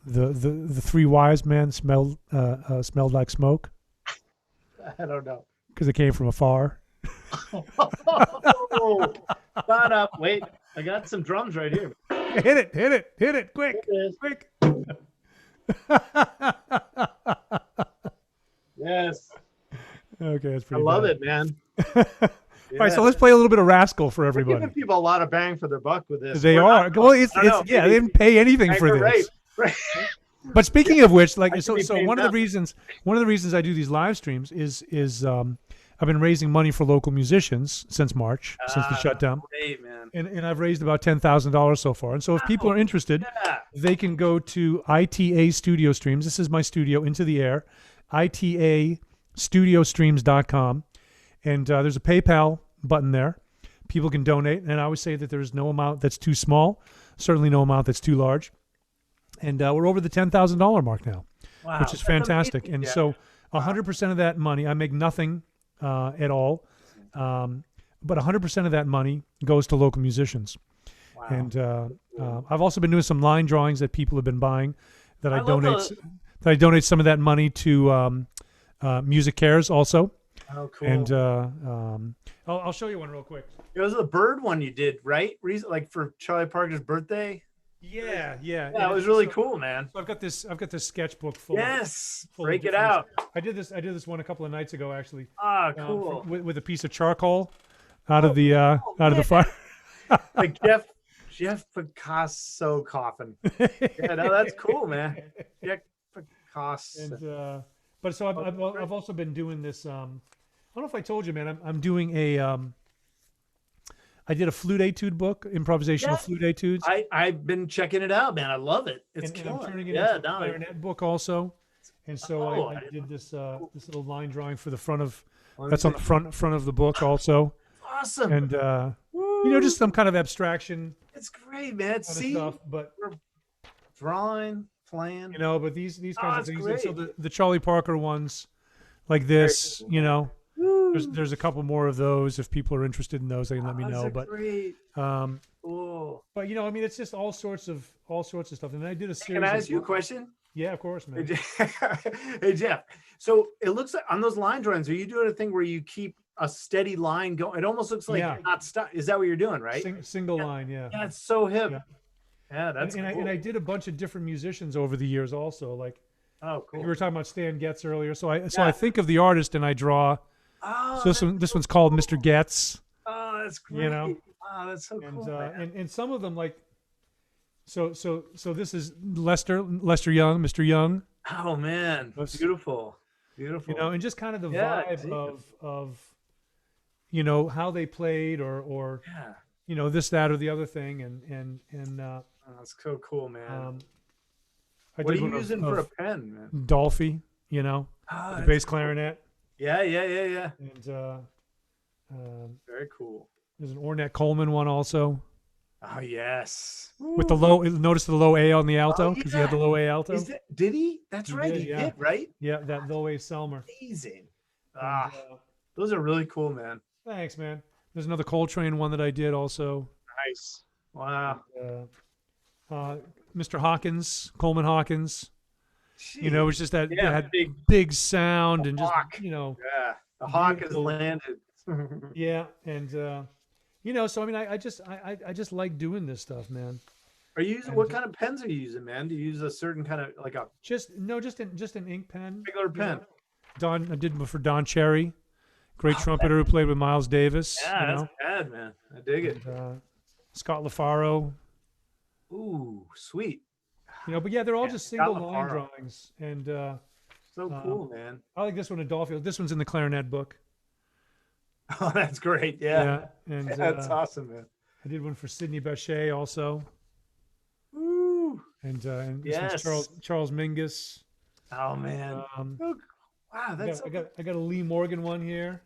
the three wise men smelled like smoke I don't know. because it came from afar. Oh, spot up. Wait, I got some drums right here. Hit it, quick, quick. Yes. Okay, that's I pretty love bad. it, man. All right, so let's play a little bit of Rascal for We're everybody. giving people a lot of bang for their buck with this. They We're are. not- Well, it's I don't know, yeah, they maybe- didn't pay anything for You're this. Right. But speaking of which, like, I so could be paid one of the nothing. reasons I do these live streams is I've been raising money for local musicians since March, since the shutdown, Great, man. and I've raised about $10,000 so far. And so if people are interested, Yeah. they can go to ITA Studio Streams. This is my studio, Into the Air, ITAstudiostreams.com, and there's a PayPal button there. People can donate, and I always say that there's no amount that's too small, certainly no amount that's too large. And we're over the $10,000 mark now, Wow. which is That's fantastic. amazing, And Jeff. so 100% of that money, I make nothing at all, but 100% of that money goes to local musicians. Wow. And I've also been doing some line drawings that people have been buying that I I love donate some of that money to Music Cares also. Oh, cool. And I'll show you one real quick. It was the bird one you did, right? Like for Charlie Parker's birthday. Yeah. Yeah, it was really cool, man. So I've got this sketchbook full. Yes, full of break it different- out. I did this one a couple of nights ago actually. Ah, cool. With a piece of charcoal out of the fire. Like Jeff Picasso Coffin. Yeah, no, that's cool, man. Jeff Picasso. And but so I've also been doing this. I don't know if I told you, man. I'm doing a. I did a flute etude book, improvisational Yeah. flute etudes. I've been checking it out, man. I love it. It's and I'm killing. turning it Yeah, into a no, clarinet book also. And so Oh, I I did this this little line drawing for the front of Let me that's on see. the front of the book also. Awesome. And just some kind of abstraction It's great, man. kind of See, stuff. But drawing, playing. but these kinds of it's things. And so great. the Charlie Parker ones, like this, cool. there's a couple more of those. If people are interested in those, they can let me Those know. are But great. um, Cool. but it's just all sorts of stuff. And I did a series. Can I of ask you a work- question? Yeah, of course, Hey, man. Hey, Jeff. So it looks like on those line drawings, are you doing a thing where you keep a steady line going? It almost looks like Yeah. you're not stuck. Is that what you're doing, right? Single line, yeah. Yeah, it's so hip. Yeah. Yeah, that's and cool. I did a bunch of different musicians over the years also. Like Oh, cool. we were talking about Stan Getz earlier. So I Yeah. think of the artist and I draw. Oh, So this one's called Mr. Getz. oh, that's great. You know? Oh, that's so And cool. man. and some of them like so this is Lester Young, Mr. Young. Oh man, Let's- beautiful. Beautiful. And just kind of the Yeah, vibe damn. of how they played or Yeah. this, that, or the other thing. And Oh, that's so cool, man. I What are did you one using for a pen, man? Dolphy, Oh, the that's bass cool. clarinet. Yeah. And Very cool. there's an Ornette Coleman one also Oh yes. with the low. Notice the low A on the alto because he had the yeah. low A alto. Did he? That's He right. did, He yeah. did, right? Yeah, that low A Selmer. Amazing. And, Ah, those are really cool, man. thanks, man. There's another Coltrane one that I did also. Nice. Wow. Mr. Hawkins, Coleman Hawkins. It was just that Yeah, had big- big sound and just hawk. Yeah. The hawk has Beautiful. landed. yeah, and so I just like doing this stuff, man. Are you using what kind of pens are you using, man? Do you use a certain kind of like a Just an ink pen. regular pen? I did one for Don Cherry, great trumpeter who played with Miles Davis. Yeah, that's bad, man. I dig it. And, Scott LaFaro. Ooh, sweet. But yeah, they're all Yeah, just Scott single line LaFaro. drawings, and So cool, man. I like this one, Adolfo. This one's in the clarinet book. Oh, that's great. Yeah. and That's awesome, man. I did one for Sidney Bechet also, Ooh. and this Yes. one's Charles Mingus. Oh man. Um, Wow, that's I got a Lee Morgan one here.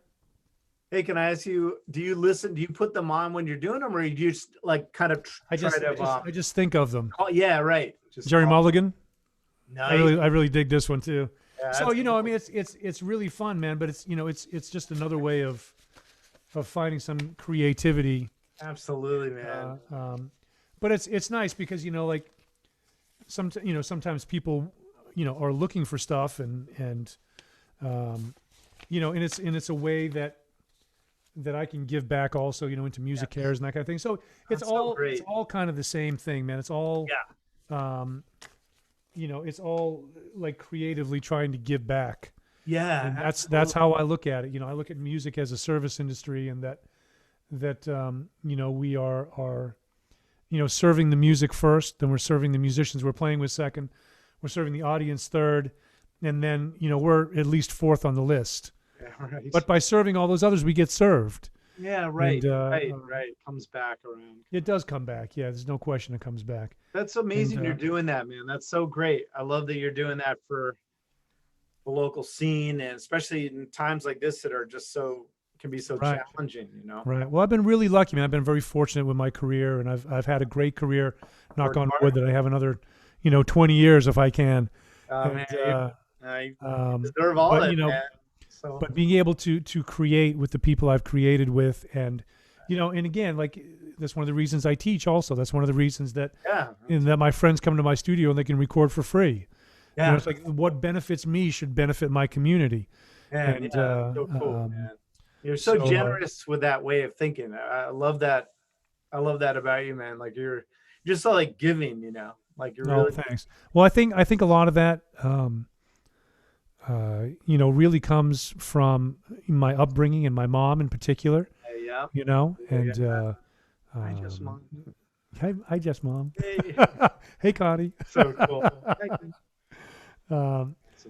Hey, can I ask you, do you put them on when you're doing them, or you just like kind of I just think of them. yeah, right. Just Jerry Mulligan. Nice. I really dig this one too. Yeah, So that's cool. it's really fun, man. But it's just another way of finding some creativity. Absolutely, man. But it's nice because like sometimes people, are looking for stuff and it's a way that I can give back also, into music cares and that kind of thing. So it's great. it's all kind of the same thing, man. It's all, it's all like creatively trying to give back. Yeah. And that's how I look at it. I look at music as a service industry, and that we are serving the music first, then we're serving the musicians we're playing with second, we're serving the audience third, and then, we're at least fourth on the list. Yeah, right. But by serving all those others, we get served. Yeah, right. And, right. Comes back around. It does come back. Yeah, there's no question it comes back. That's amazing you're doing that, man. That's so great. I love that you're doing that for the local scene, and especially in times like this that are just can be so challenging, Right. Well, I've been really lucky, man. I've been very fortunate with my career, and I've had a great career. Knock on wood that I have another, 20 years if I can. Man, you deserve all that, man. So. But being able to create with the people I've created with, and and again, like, that's one of the reasons I teach. Also, that's one of the reasons that that my friends come to my studio and they can record for free. Yeah, it's like what benefits me should benefit my community. And so cool, man. You're so generous with that way of thinking. I love that. I love that about you, man. Like you're just so like giving, like you're really. Thanks. Well, I think a lot of that. Really comes from my upbringing and my mom in particular. Yeah. And hi, Just Mom. Hi, Just Mom. Hey, hey, Connie. So cool.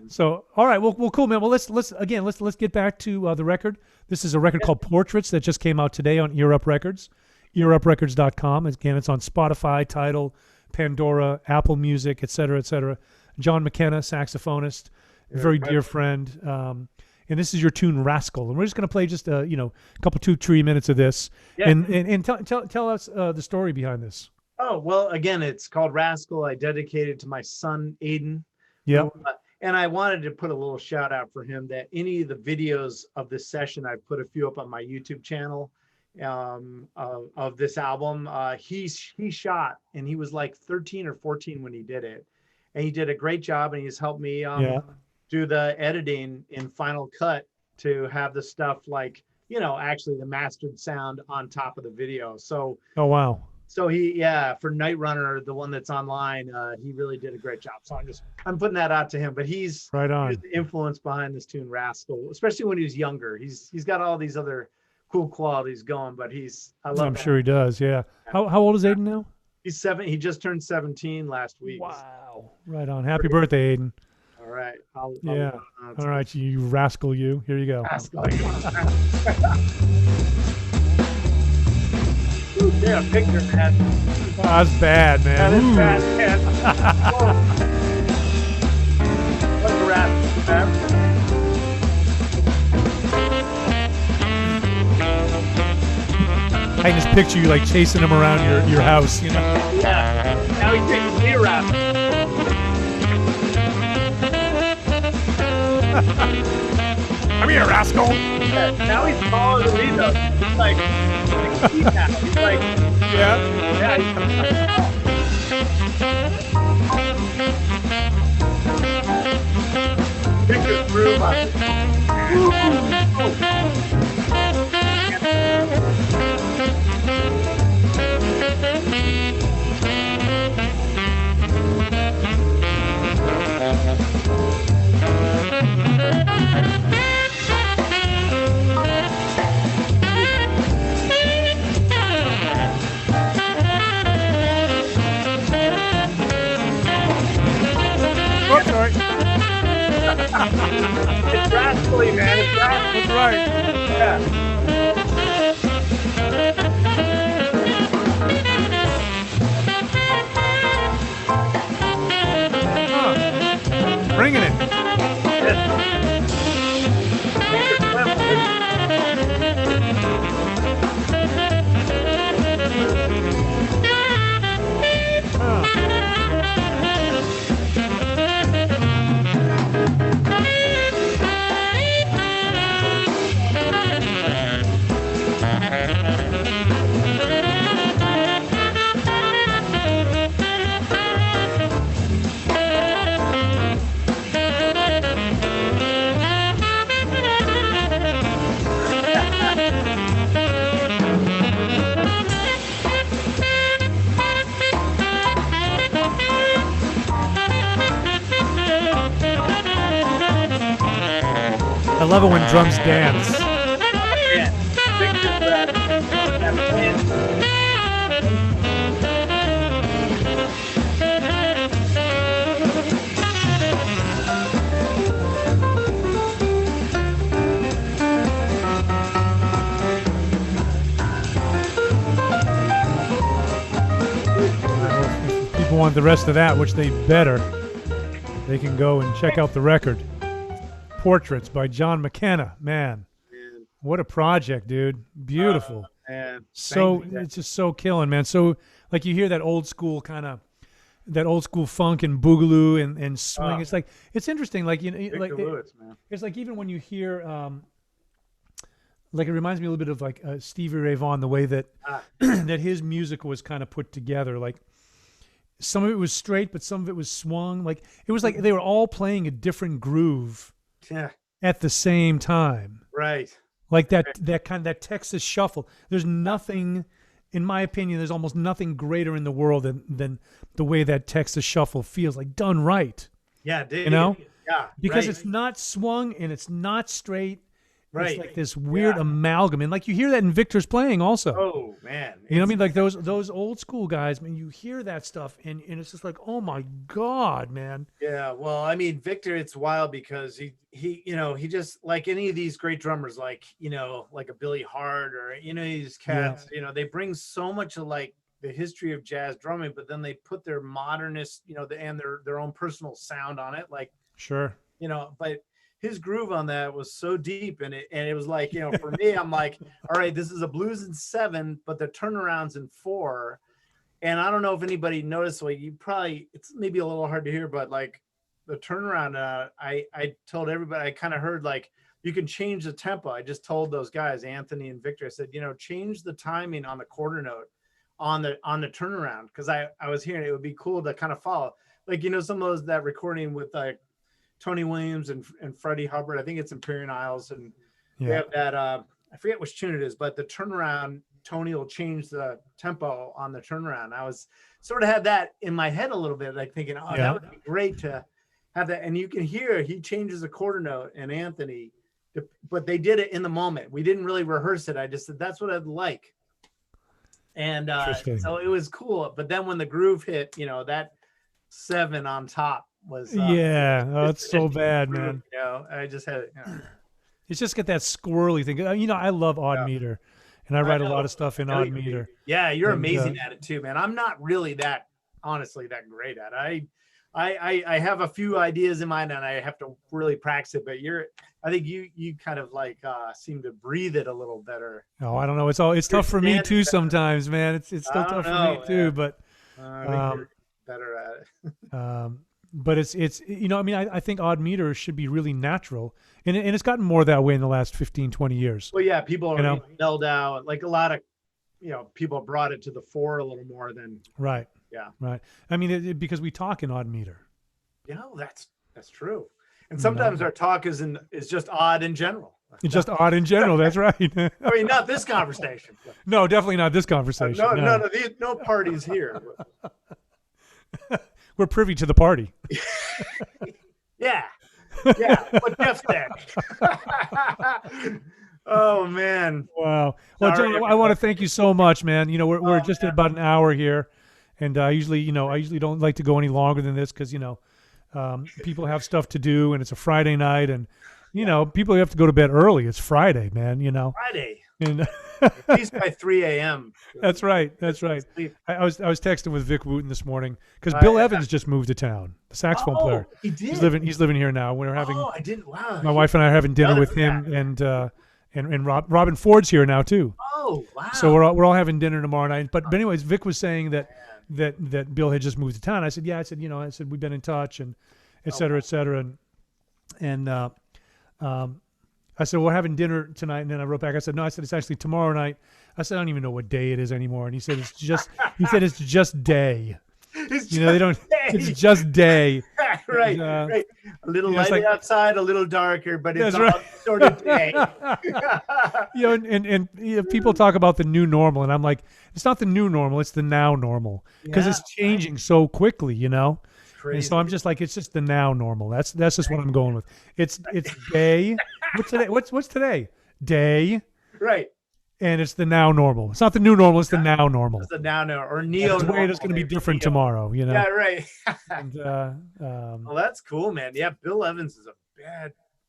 So all right, well, cool, man. Well, let's get back to the record. This is a record called Portraits that just came out today on Ear Up Records, earuprecords.com. Again, it's on Spotify, Tidal, Pandora, Apple Music, et cetera, et cetera. John McKenna, saxophonist. Very dear friend, and this is your tune "Rascal," and we're just going to play just a couple 2-3 minutes of this, and tell us the story behind this. Oh well, again, it's called "Rascal." I dedicated to my son Aiden. Yeah, and I wanted to put a little shout out for him that any of the videos of this session, I've put a few up on my YouTube channel of this album. He shot, and he was like 13 or 14 when he did it, and he did a great job, and he's helped me. Do the editing in Final Cut to have the stuff like, actually the mastered sound on top of the video. So, oh, wow. So for Night Runner, the one that's online, he really did a great job. So I'm putting that out to him, but he's right on. He's the influence behind this tune "Rascal," especially when he was younger. He's got all these other cool qualities going, but I'm sure he does. Yeah. How old is Aiden now? He's 7. He just turned 17 last week. Wow. Right on. Happy birthday, Aiden. All right. All right, you rascal, you. Here you go. Rascal. Ooh, yeah, picture, man. Oh, that's bad, man. That is bad, man. What's the rascal, man? I just picture you like chasing him around your house, Yeah. Now he's taking me around. Come here, rascal. Yeah, now he's taller than me, though. He's like, he's like, yeah, he's picture through Sorry. It's rascally, man. It's rascally. That's right. Yeah. Bringing it. I love it when drums dance. Yeah. Victor's that plan. If people want the rest of that, which they better, they can go and check out the record. Portraits by John McKenna. Man, what a project, dude. Beautiful. Man, so it's just so killing, man. So like you hear that old school funk and boogaloo and swing. It's like, it's interesting. Like, you know, like Lewis, man. it's like, even when you hear, like, it reminds me a little bit of like Stevie Ray Vaughan, the way that that his music was kind of put together. Like, some of it was straight, but some of it was swung. Like, it was like they were all playing a different groove at the same time. Right. Like that Texas shuffle. There's nothing, in my opinion, there's almost nothing greater in the world than the way that Texas shuffle feels, like, done right. Yeah, dude. You know? Yeah. Because right. it's not swung and it's not straight. Right. It's like this weird amalgam. And like you hear that in Victor's playing also. Oh, man. You know what I mean? Like those old school guys, man, you hear that stuff and it's just like, oh my God, man. Yeah, well, I mean, Victor, it's wild because he you know, he just, like any of these great drummers, like, you know, like a Billy Hart or, you know, these cats, you know, they bring so much of like the history of jazz drumming, but then they put their modernist, you know, and their own personal sound on it. Like, sure. You know, but his groove on that was so deep, and it was like, you know, for me, I'm like, all right, this is a blues in 7, but the turnarounds in 4. And I don't know if anybody noticed, like, it's maybe a little hard to hear, but like the turnaround, I told everybody, I kind of heard like, you can change the tempo. I just told those guys, Anthony and Victor, I said, you know, change the timing on the quarter note on the turnaround. Cause I was hearing it would be cool to kind of follow, like, you know, some of those, that recording with like Tony Williams and Freddie Hubbard. I think it's Imperial Isles, and they have that. I forget which tune it is, but the turnaround, Tony will change the tempo on the turnaround. I was sort of had that in my head a little bit, like thinking, oh, that would be great to have that. And you can hear he changes a quarter note, and Anthony, but they did it in the moment. We didn't really rehearse it. I just said that's what I'd like, and so it was cool. But then when the groove hit, you know, that 7 on top was it's so bad, man. You know, I just had it. You know. It's just got that squirrely thing. You know, I love odd meter, and I write a lot of stuff in odd meter. Yeah, you're amazing at it too, man. I'm not really that, honestly, that great at it. I have a few ideas in mind, and I have to really practice it. But I think you kind of like seem to breathe it a little better. Oh, I don't know. It's tough for me too sometimes, man. It's still tough for me too, but I think you're better at it. But it's you know, I mean, I think odd meter should be really natural, and it's gotten more that way in the last 15, 20 years. Well, yeah, people are mellowed out. Like a lot of, you know, people brought it to the fore a little more than right. Yeah, right. I mean, because we talk in odd meter. You know, that's true. And sometimes our talk is just odd in general. It's just odd in general. That's right. I mean, not this conversation. No, definitely not this conversation. No parties here. We're privy to the party. Yeah. What Jeff said. Oh man. Wow. Well, John, I want to thank you so much, man. You know, we're just at about an hour here, and I usually don't like to go any longer than this because, you know, people have stuff to do, and it's a Friday night, and you know, people have to go to bed early. It's Friday, man. You know. Friday. And at least by 3 a.m. That's right. I was texting with Vic Wooten this morning because Bill Evans just moved to town, the saxophone player. He did. He's living here now. We're having. Oh, I didn't. Wow. My wife and I are having dinner with him, and Robin Ford's here now too. Oh, wow. So we're all having dinner tomorrow night. But anyways, Vic was saying that Bill had just moved to town. I said, yeah. I said, you know, we've been in touch, and et cetera, and I said, we're having dinner tonight. And then I wrote back, I said, no, I said, it's actually tomorrow night. I said, I don't even know what day it is anymore. And he said, it's just day. It's just day. Right. A little light outside, a little darker, but it's all sort of day. You know, and you know, people talk about the new normal, and I'm like, it's not the new normal, it's the now normal, because it's changing so quickly, you know. crazy. And so I'm just like, it's just the now normal. That's just what I'm going with. It's day. What's today? What's today? Day. Right. And it's the now normal. It's not the new normal. It's the now normal. It's the now or neo. It's the way it's going to be different tomorrow. You know. Yeah. Right. And, well, that's cool, man. Yeah, Bill Evans is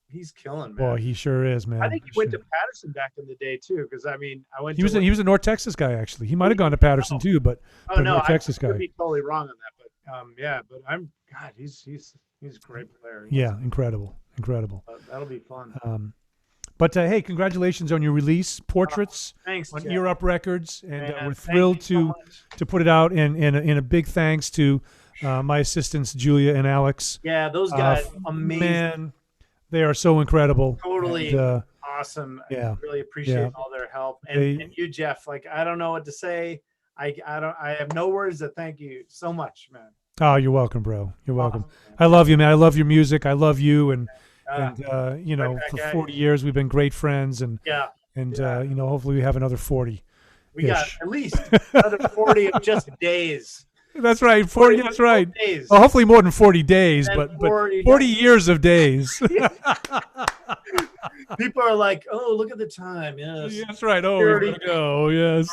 he's killing, man. Boy, he sure is, man. I think he went to Patterson back in the day too, because I mean, He was a North Texas guy actually. He might have gone to Patterson too, but no, North Texas I could guy. be totally wrong on that, but yeah, but he's a great player. Yeah, incredible. That'll be fun. But hey, congratulations on your release, Portraits, thanks, on Jeff. Ear Up Records, and Man, we're thrilled so to put it out. And a big thanks to my assistants Julia and Alex. Yeah, those guys, amazing. Man, they are so incredible. Totally awesome. Yeah, I really appreciate all their help, and you, Jeff. Like, I don't know what to say. I have no words to thank you so much, man. Oh, you're welcome, bro. You're welcome. I love you, man. I love your music. I love you, and you know, for 40 years we've been great friends, and you know, hopefully we have another 40. We got at least another 40 of just days. That's right. 40. That's right. Days. Well, hopefully more than 40 days, but 40 years of days. People are like, "Oh, look at the time." Yes. Yeah, that's right. Oh, we're gonna go. Yes.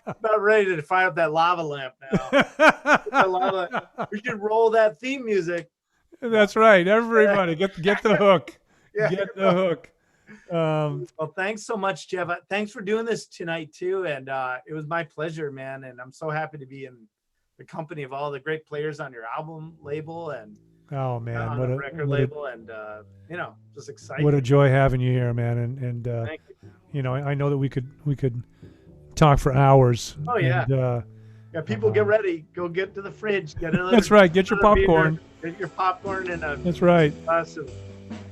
About ready to fire up that lava lamp now. We should roll that theme music. That's right. Everybody, get the hook. Yeah. Get the hook. Well, thanks so much, Jeff. Thanks for doing this tonight too, and it was my pleasure, man. And I'm so happy to be in the company of all the great players on your album label and oh man, on the record label, and you know, just excited. What a joy having you here, man. And Thank you know, I know that we could talk for hours. Oh yeah. And, yeah, people get ready. Go get to the fridge. Get another. That's right. Get your popcorn. Get your popcorn and a. That's right. Glass of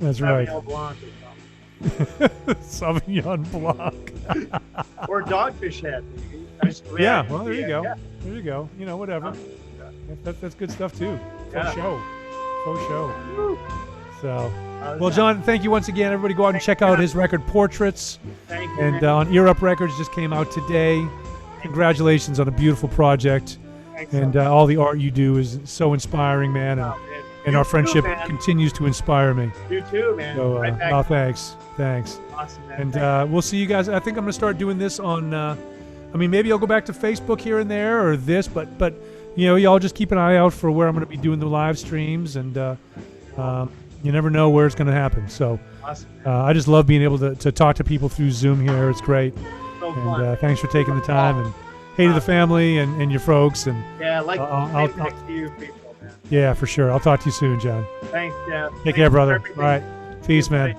That's right. Sauvignon Blanc or Sauvignon Blanc. or Dogfish Head. Yeah. Well, there you go. Yeah. There you go. You know, whatever. That's good stuff too. Faux show. So, well, John, thank you once again. Everybody go out and check out his record, Portraits. Thank you. And on Ear Up Records, just came out today. Congratulations on a beautiful project. And all the art you do is so inspiring, man. And our friendship continues to inspire me. You too, man. So, thanks. Awesome, man. And we'll see you guys. I think I'm going to start doing this on, I mean, maybe I'll go back to Facebook here and there or this, but you know, y'all just keep an eye out for where I'm going to be doing the live streams, and you never know where it's going to happen. So awesome, I just love being able to talk to people through Zoom here. It's great. So and thanks for taking the time, and hey to the family and your folks. And yeah, like I'll to you people, man. Yeah, for sure. I'll talk to you soon, John. Thanks, Jeff. Take care, brother. All right. Peace, man.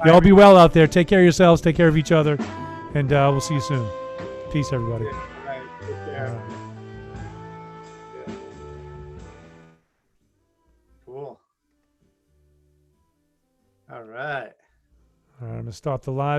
Y'all be well out there. Take care of yourselves. Take care of each other. And we'll see you soon. Peace, everybody. All right. Take care. Cool. All right. All right. I'm going to stop the live.